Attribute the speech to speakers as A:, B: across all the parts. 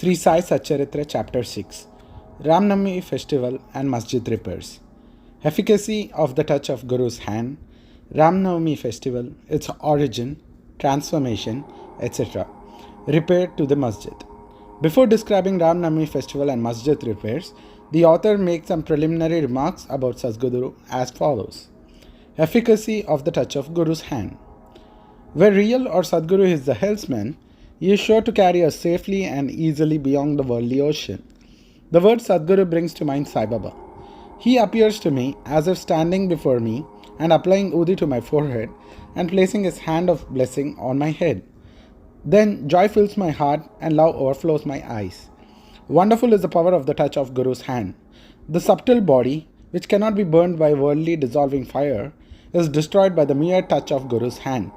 A: Sri SaiSatCharitra Chapter 6 Ramnavami Festival and Masjid Repairs. Efficacy of the touch of Guru's hand, Ramnavami Festival, its origin, transformation, etc. Repair to the Masjid. Before describing Ramnavami Festival and Masjid repairs, the author makes some preliminary remarks about Sadguru as follows. Efficacy of the touch of Guru's hand. Where real or Sadguru is the helmsman, he is sure to carry us safely and easily beyond the worldly ocean. The word Sadguru brings to mind Sai Baba. He appears to me as if standing before me and applying Udi to my forehead and placing his hand of blessing on my head. Then joy fills my heart and love overflows my eyes. Wonderful is the power of the touch of Guru's hand. The subtle body, which cannot be burned by worldly dissolving fire, is destroyed by the mere touch of Guru's hand,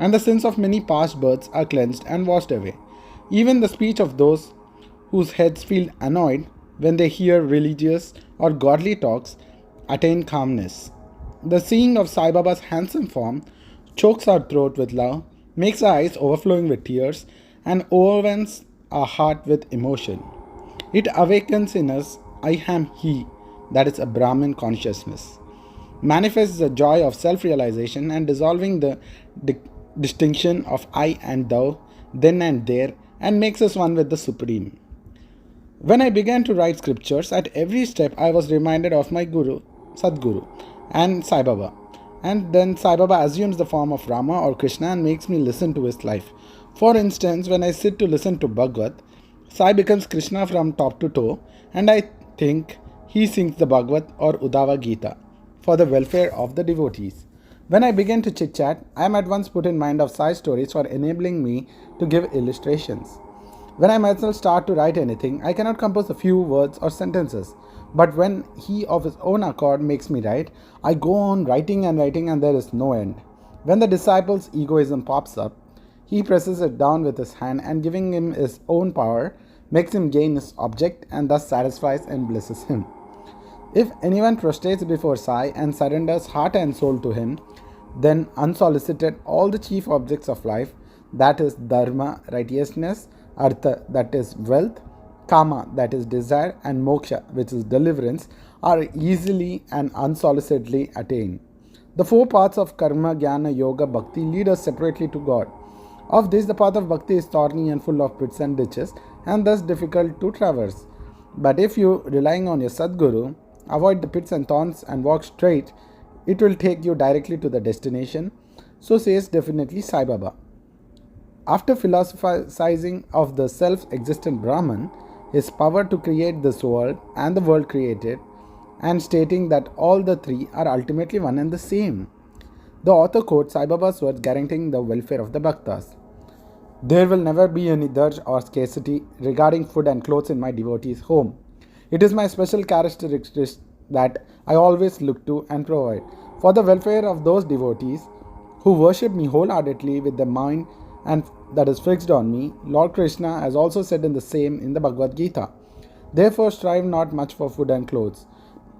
A: and the sins of many past births are cleansed and washed away. Even the speech of those whose heads feel annoyed when they hear religious or godly talks attain calmness. The seeing of Sai Baba's handsome form chokes our throat with love, makes our eyes overflowing with tears, and overwhelms our heart with emotion. It awakens in us, I am He, that is a Brahman consciousness. Manifests the joy of self-realization and dissolving the distinction of I and thou, then and there, and makes us one with the Supreme. When I began to write scriptures, at every step I was reminded of my Guru, Sadguru, and Sai Baba. And then Sai Baba assumes the form of Rama or Krishna and makes me listen to his life. For instance, when I sit to listen to Bhagavad, Sai becomes Krishna from top to toe, and I think he sings the Bhagavad or Uddhava Gita for the welfare of the devotees. When I begin to chit-chat, I am at once put in mind of Sai stories for enabling me to give illustrations. When I myself start to write anything, I cannot compose a few words or sentences. But when he of his own accord makes me write, I go on writing and there is no end. When the disciple's egoism pops up, he presses it down with his hand and giving him his own power, makes him gain his object and thus satisfies and blesses him. If anyone prostrates before Sai and surrenders heart and soul to him, then unsolicited all the chief objects of life, that is dharma, righteousness, artha, that is wealth, kama, that is desire, and moksha, which is deliverance, are easily and unsolicitedly attained. The four paths of karma, jnana, yoga, bhakti lead us separately to God. Of this, the path of bhakti is thorny and full of pits and ditches, and thus difficult to traverse. But if you, relying on your Sadguru, avoid the pits and thorns and walk straight, it will take you directly to the destination. So says definitely Sai Baba. After philosophizing of the self-existent Brahman, his power to create this world and the world created, and stating that all the three are ultimately one and the same, the author quotes Sai Baba's words guaranteeing the welfare of the bhaktas. There will never be any dearth or scarcity regarding food and clothes in my devotees' home. It is my special characteristic that I always look to and provide for the welfare of those devotees who worship me wholeheartedly with their mind and that is fixed on me. Lord Krishna has also said in the same in the Bhagavad Gita. Therefore strive not much for food and clothes.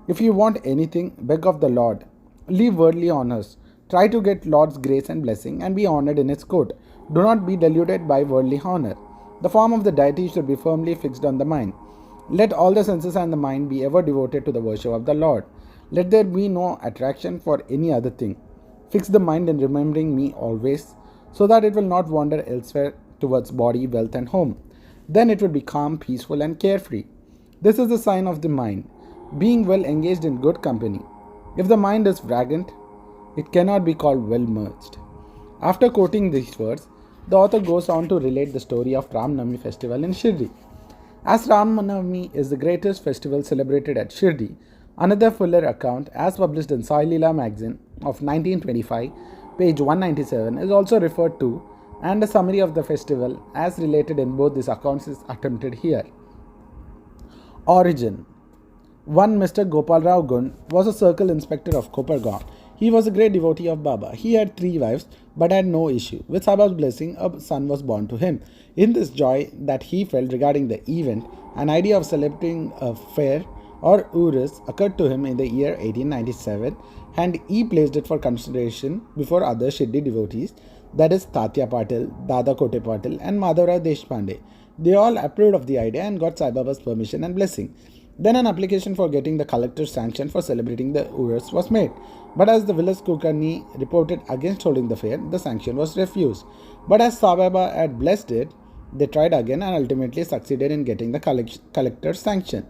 A: If you want anything, beg of the Lord. Leave worldly honors. Try to get Lord's grace and blessing and be honored in His court. Do not be deluded by worldly honor. The form of the deity should be firmly fixed on the mind. Let all the senses and the mind be ever devoted to the worship of the Lord. Let there be no attraction for any other thing. Fix the mind in remembering me always, so that it will not wander elsewhere towards body, wealth, and home. Then it will be calm, peaceful, and carefree. This is the sign of the mind, being well engaged in good company. If the mind is vagrant, it cannot be called well merged. After quoting these words, the author goes on to relate the story of Ramnavami festival in Shirdi. As Ramnavami is the greatest festival celebrated at Shirdi, another fuller account, as published in Sai Leela magazine of 1925, page 197, is also referred to, and a summary of the festival as related in both these accounts is attempted here. Origin. One Mr. Gopalrao Gun was a circle inspector of Kopargaon. He was a great devotee of Baba. He had 3 wives but had no issue. With Baba's blessing, a son was born to him. In this joy that he felt regarding the event, an idea of celebrating a fair or Urus occurred to him in the year 1897, and he placed it for consideration before other Shirdi devotees, that is Tatya Patil, Dada Kote Patil, and Madhavrao Deshpande. They all approved of the idea and got Sai Baba's permission and blessing. Then an application for getting the collector's sanction for celebrating the Urus was made. But as the village Kulkarni reported against holding the fair, the sanction was refused. But as Sai Baba had blessed it, they tried again and ultimately succeeded in getting the collector's sanction.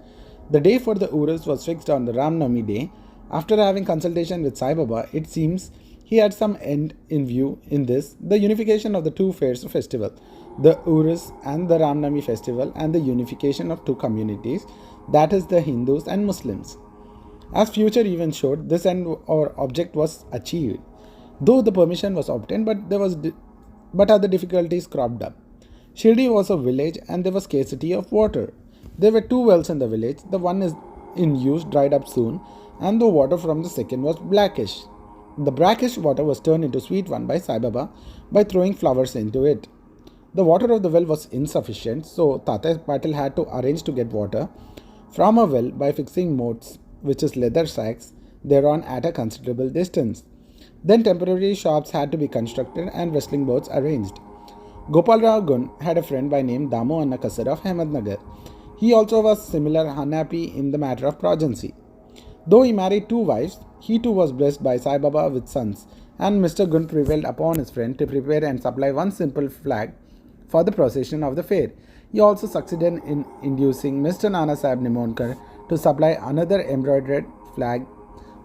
A: The day for the Urus was fixed on the Ram Navami day. After having consultation with Sai Baba, it seems he had some end in view in this, the unification of the two fairs of festival, the Urus and the Ram Navami festival, and the unification of two communities, that is the Hindus and Muslims. As future events showed, this end or object was achieved. Though the permission was obtained, but other difficulties cropped up. Shirdi was a village and there was scarcity of water. There were two wells in the village. The one is in use dried up soon, and the water from the second was blackish. The brackish water was turned into sweet one by Sai Baba by throwing flowers into it. The water of the well was insufficient, so Tata Patil had to arrange to get water from a well by fixing moats, which is leather sacks, thereon at a considerable distance. Then temporary shops had to be constructed and wrestling boats arranged. Gopal Rao Gun had a friend by name Damu Anna Kasar of Hemadnagar. He also was similar unhappy in the matter of progeny. Though he married two wives, he too was blessed by Sai Baba with sons, and Mr. Gun prevailed upon his friend to prepare and supply one simple flag for the procession of the fair. He also succeeded in inducing Mr. Nana Sahib Nimonkar to supply another embroidered flag.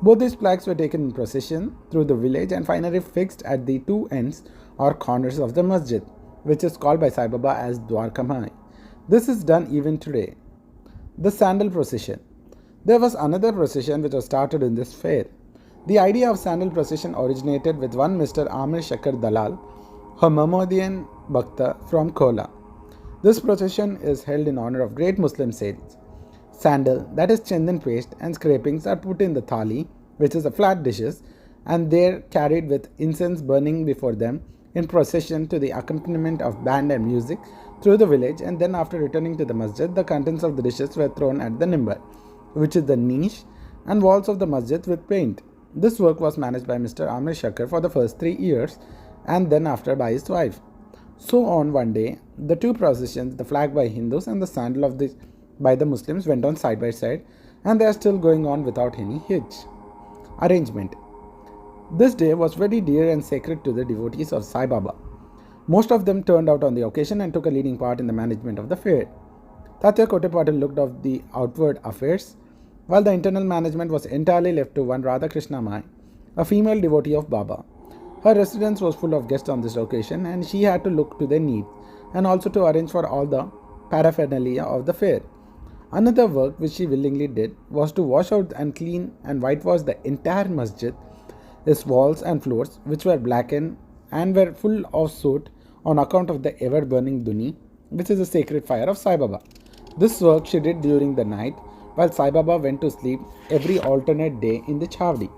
A: Both these flags were taken in procession through the village and finally fixed at the two ends or corners of the masjid, which is called by Sai Baba as Dwarkamai. This is done even today. The sandal procession. There was another procession which was started in this fair. The idea of sandal procession originated with one Mr. Amir Shakar Dalal, a Mahmoodian Bhakta from Kola. This procession is held in honor of great Muslim saints. Sandal, that is chandan paste, and scrapings are put in the thali, which is a flat dishes, and there carried with incense burning before them in procession to the accompaniment of band and music through the village, and then after returning to the masjid, the contents of the dishes were thrown at the nimbar, which is the niche, and walls of the masjid with paint. This work was managed by Mr. Amir Shakar for the first 3 years, and then after by his wife. So on one day, the two processions, the flag by Hindus and the sandal by the Muslims, went on side by side, and they are still going on without any hitch. Arrangement. This day was very dear and sacred to the devotees of Sai Baba. Most of them turned out on the occasion and took a leading part in the management of the fair. Tatya Kotepatil looked after the outward affairs, while the internal management was entirely left to one Radha Krishna Mai, a female devotee of Baba. Her residence was full of guests on this occasion, and she had to look to their needs and also to arrange for all the paraphernalia of the fair. Another work which she willingly did was to wash out and clean and whitewash the entire masjid, its walls and floors, which were blackened and were full of soot on account of the ever-burning duni, which is the sacred fire of Sai Baba. This work she did during the night, while Sai Baba went to sleep every alternate day in the Chavdi.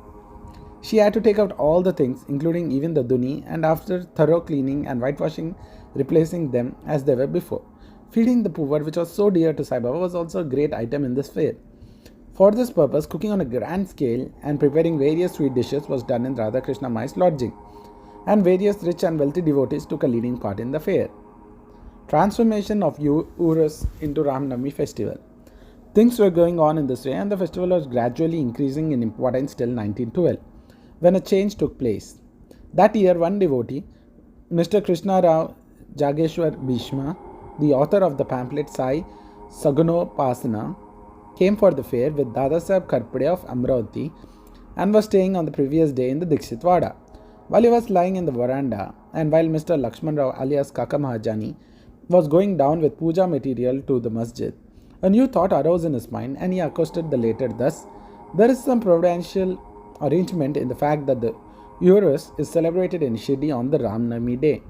A: She had to take out all the things, including even the duni, and after thorough cleaning and whitewashing, replacing them as they were before. Feeding the poor, which was so dear to Sai Baba, was also a great item in this fair. For this purpose, cooking on a grand scale and preparing various sweet dishes was done in Radha Krishna Mai's lodging, and various rich and wealthy devotees took a leading part in the fair. Transformation of Urus into Ram Navami festival. Things were going on in this way, and the festival was gradually increasing in importance till 1912, when a change took place. That year, one devotee, Mr. Krishna Rao Jageshwar Bhishma, the author of the pamphlet Sai Sagunopasana, came for the fair with Dadasaheb Karpade of Amravati and was staying on the previous day in the Dikshitwada. While he was lying in the veranda, and while Mr. Lakshman Rao alias Kaka Mahajani was going down with puja material to the masjid, a new thought arose in his mind, and he accosted the latter thus: "There is some providential arrangement in the fact that the Urus is celebrated in Shirdi on the Ram Navami day.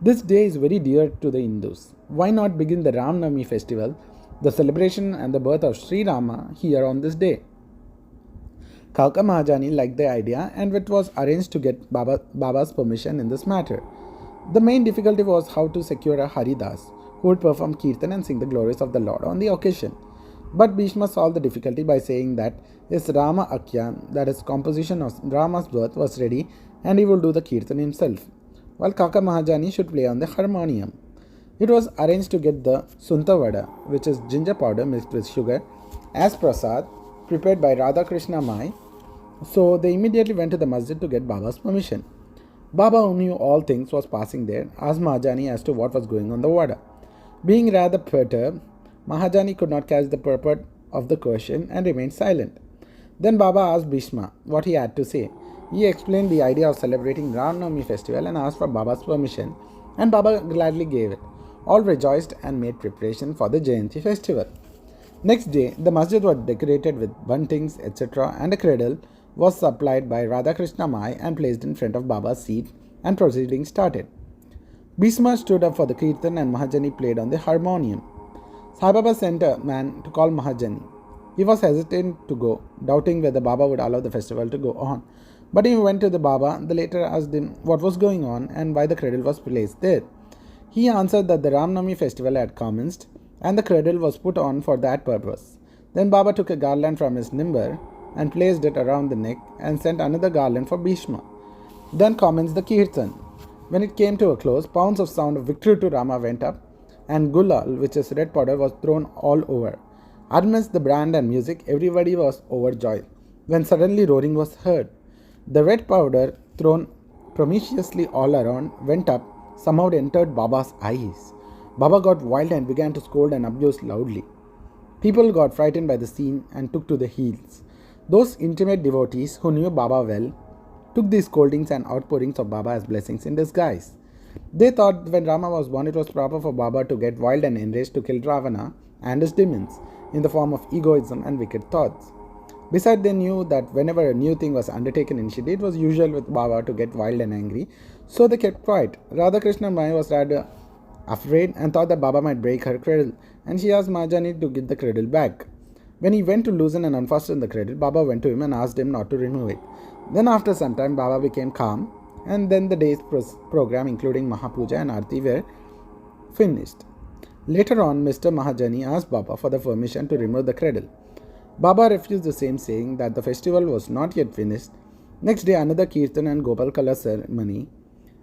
A: This day is very dear to the Hindus. Why not begin the Ram Navami festival, the celebration and the birth of Sri Rama, here on this day?" Kaka Mahajani liked the idea, and it was arranged to get Baba's permission in this matter. The main difficulty was how to secure a Haridas who would perform Kirtan and sing the glories of the Lord on the occasion. But Bhishma solved the difficulty by saying that his Rama Akyan, that is composition of Rama's birth, was ready and he would do the Kirtan himself, while Kaka Mahajani should play on the harmonium. It was arranged to get the sunta vada, which is ginger powder mixed with sugar, as prasad, prepared by Radha Krishna Mai. So they immediately went to the masjid to get Baba's permission. Baba, who knew all things, was passing there, asked Mahajani as to what was going on the vada. Being rather perturbed, Mahajani could not catch the purport of the question and remained silent. Then Baba asked Bhishma what he had to say. He explained the idea of celebrating Ram Navami festival and asked for Baba's permission, and Baba gladly gave it. All rejoiced and made preparation for the Jayanti festival. Next day, the masjid was decorated with buntings, etc., and a cradle was supplied by Radhakrishna Mai and placed in front of Baba's seat, and proceedings started. Bhishma stood up for the kirtan and Mahajani played on the harmonium. Sai Baba sent a man to call Mahajani. He was hesitant to go, doubting whether Baba would allow the festival to go on. But he went to the Baba. The latter asked him what was going on and why the cradle was placed there. He answered that the Ramnami festival had commenced and the cradle was put on for that purpose. Then Baba took a garland from his nimbar and placed it around the neck and sent another garland for Bhishma. Then commenced the kirtan. When it came to a close, pounds of sound of victory to Rama went up, and gulal, which is red powder, was thrown all over. Amidst the brand and music, everybody was overjoyed, when suddenly roaring was heard. The red powder, thrown promiscuously all around, went up, somehow entered Baba's eyes. Baba got wild and began to scold and abuse loudly. People got frightened by the scene and took to the heels. Those intimate devotees who knew Baba well took these scoldings and outpourings of Baba as blessings in disguise. They thought when Rama was born, it was proper for Baba to get wild and enraged to kill Ravana and his demons in the form of egoism and wicked thoughts. Besides, they knew that whenever a new thing was undertaken in Shidi, it was usual with Baba to get wild and angry, so they kept quiet. Radhakrishna Mai was rather afraid and thought that Baba might break her cradle, and she asked Mahajani to give the cradle back. When he went to loosen and unfasten the cradle, Baba went to him and asked him not to remove it. Then after some time, Baba became calm, and then the day's program, including Mahapuja and Aarti, were finished. Later on, Mr. Mahajani asked Baba for the permission to remove the cradle. Baba refused the same, saying that the festival was not yet finished. Next day, another kirtan and Gopal Kala ceremony,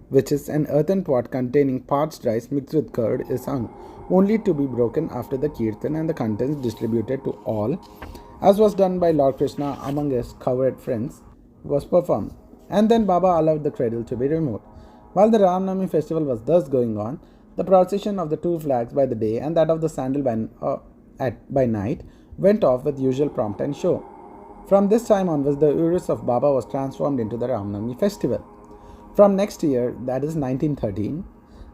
A: which is an earthen pot containing parched rice mixed with curd, is sung, only to be broken after the kirtan and the contents distributed to all, as was done by Lord Krishna among his cowherd friends, was performed, and then Baba allowed the cradle to be removed. While the Ramnami festival was thus going on, the procession of the two flags by the day and that of the sandal by night went off with usual pomp and show. From this time onwards, the urus of Baba was transformed into the Ramnami festival. From next year, that is 1913,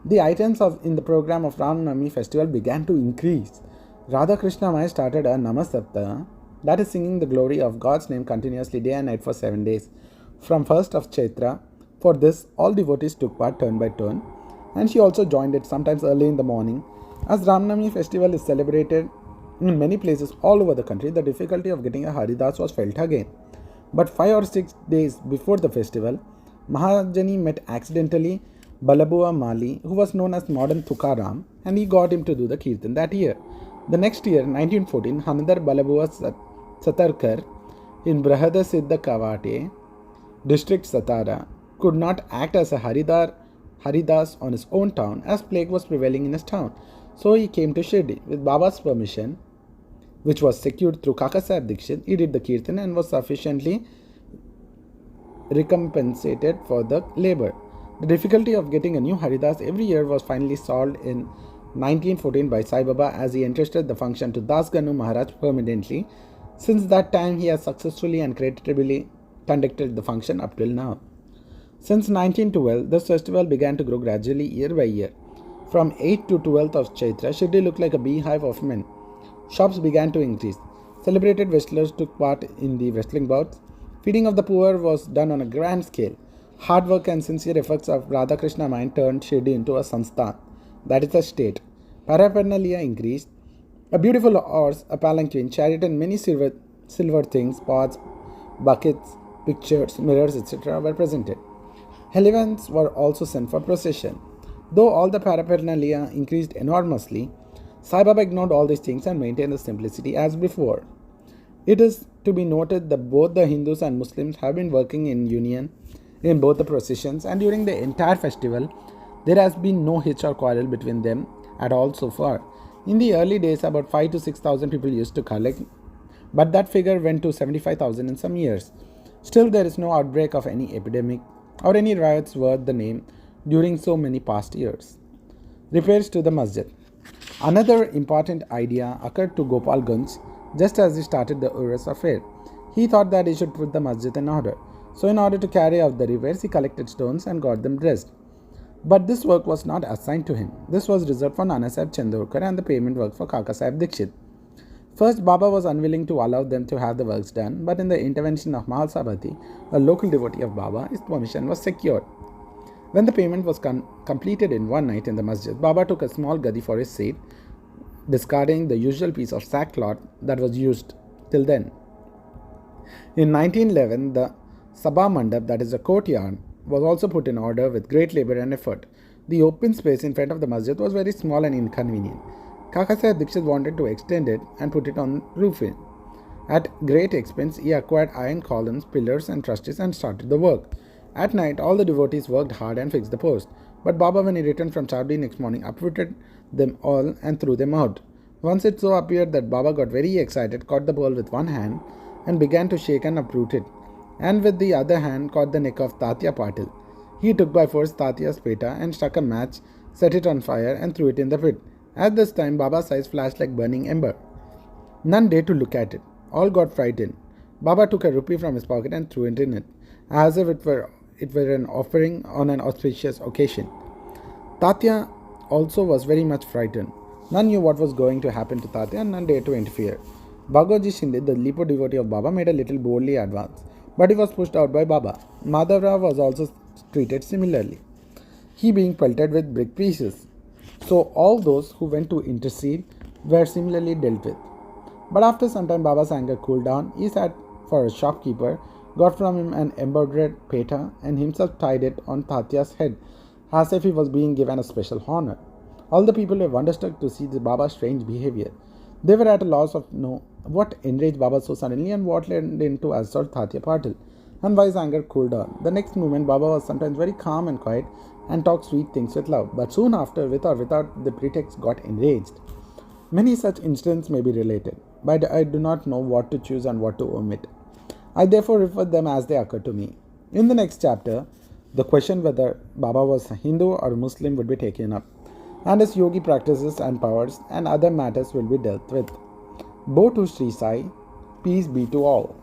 A: the items in the program of Ramnami festival began to increase. Radha Krishna Mai started a Namasapta, that is singing the glory of God's name continuously day and night for 7 days, from 1st of Chaitra. For this, all devotees took part turn by turn, and she also joined it sometimes early in the morning. As Ramnami festival is celebrated in many places all over the country, the difficulty of getting a Haridas was felt again. But 5 or 6 days before the festival, Mahajani met accidentally Balabua Mali, who was known as modern Tukaram, and he got him to do the kirtan that year. The next year, 1914, Hanadar Balabua Satarkar in Brahada Siddha Kavate, district Satara, could not act as a Haridas on his own town as plague was prevailing in his town. So he came to Shirdi. With Baba's permission, which was secured through Kakasaheb Dikshit, he did the kirtan and was sufficiently recompensated for the labor. The difficulty of getting a new Haridas every year was finally solved in 1914 by Sai Baba, as he entrusted the function to Das Ganu Maharaj permanently. Since that time, he has successfully and creditably conducted the function up till now. Since 1912, this festival began to grow gradually year by year. From 8th to 12th of Chaitra, Shirdi looked like a beehive of men. Shops began to increase. Celebrated wrestlers took part in the wrestling bouts. Feeding of the poor was done on a grand scale. Hard work and sincere efforts of Radhakrishna Mai turned Shirdi into a Sansthan, that is a state. Paraphernalia increased. A beautiful horse, a palanquin, chariot, and many silver things, pots, buckets, pictures, mirrors, etc. were presented. Elephants were also sent for procession. Though all the paraphernalia increased enormously, Sai Baba ignored all these things and maintained the simplicity as before. It is to be noted that both the Hindus and Muslims have been working in union in both the processions, and during the entire festival, there has been no hitch or quarrel between them, at all so far. In the early days, about 5 to 6,000 people used to collect, but that figure went to 75,000 in some years. Still, there is no outbreak of any epidemic or any riots worth the name during so many past years. Repairs to the masjid. Another important idea occurred to Gopal Gunj just as he started the Urus affair. He thought that he should put the masjid in order. So, in order to carry out the repairs, he collected stones and got them dressed. But this work was not assigned to him. This was reserved for Nana Sahib Chandorkar and the payment work for Kaka Sahib Dikshit. First, Baba was unwilling to allow them to have the works done, but in the intervention of Mahal Sabhati, a local devotee of Baba, his permission was secured. When the payment was completed in one night in the masjid, Baba took a small gadi for his seat, discarding the usual piece of sackcloth that was used till then. In 1911, the Sabha Mandap, that is a courtyard, was also put in order with great labor and effort. The open space in front of the masjid was very small and inconvenient. Kaka Sahib Dikshit wanted to extend it and put it on roofing. At great expense, he acquired iron columns, pillars and trusses and started the work. At night, all the devotees worked hard and fixed the post. But Baba, when he returned from Chavdi next morning, uprooted them all and threw them out. Once it so appeared that Baba got very excited, caught the pole with one hand and began to shake and uproot it, and with the other hand caught the neck of Tatya Patil. He took by force Tatya's peta and struck a match, set it on fire and threw it in the pit. At this time, Baba's eyes flashed like burning ember. None dared to look at it. All got frightened. Baba took a rupee from his pocket and threw it in it, as if it were an offering on an auspicious occasion. Tatya also was very much frightened. None knew what was going to happen to Tatya and none dared to interfere. Bhagoji Shinde, the Lipo devotee of Baba, made a little boldly advance, but he was pushed out by Baba. Madhavrao was also treated similarly, he being pelted with brick pieces. So all those who went to intercede were similarly dealt with. But after some time, Baba's anger cooled down. He sat for a shopkeeper, got from him an embroidered peta, and himself tied it on Tatya's head, as if he was being given a special honor. All the people were wonderstruck to see the Baba's strange behavior. They were at a loss of know what enraged Baba so suddenly and what led him to assault Tatya Patil, and why his anger cooled down. The next moment, Baba was sometimes very calm and quiet and talked sweet things with love, but soon after, with or without the pretext, got enraged. Many such incidents may be related, but I do not know what to choose and what to omit. I therefore refer them as they occur to me. In the next chapter, the question whether Baba was Hindu or Muslim would be taken up, and his yogi practices and powers and other matters will be dealt with. Bo to Sri Sai, peace be to all.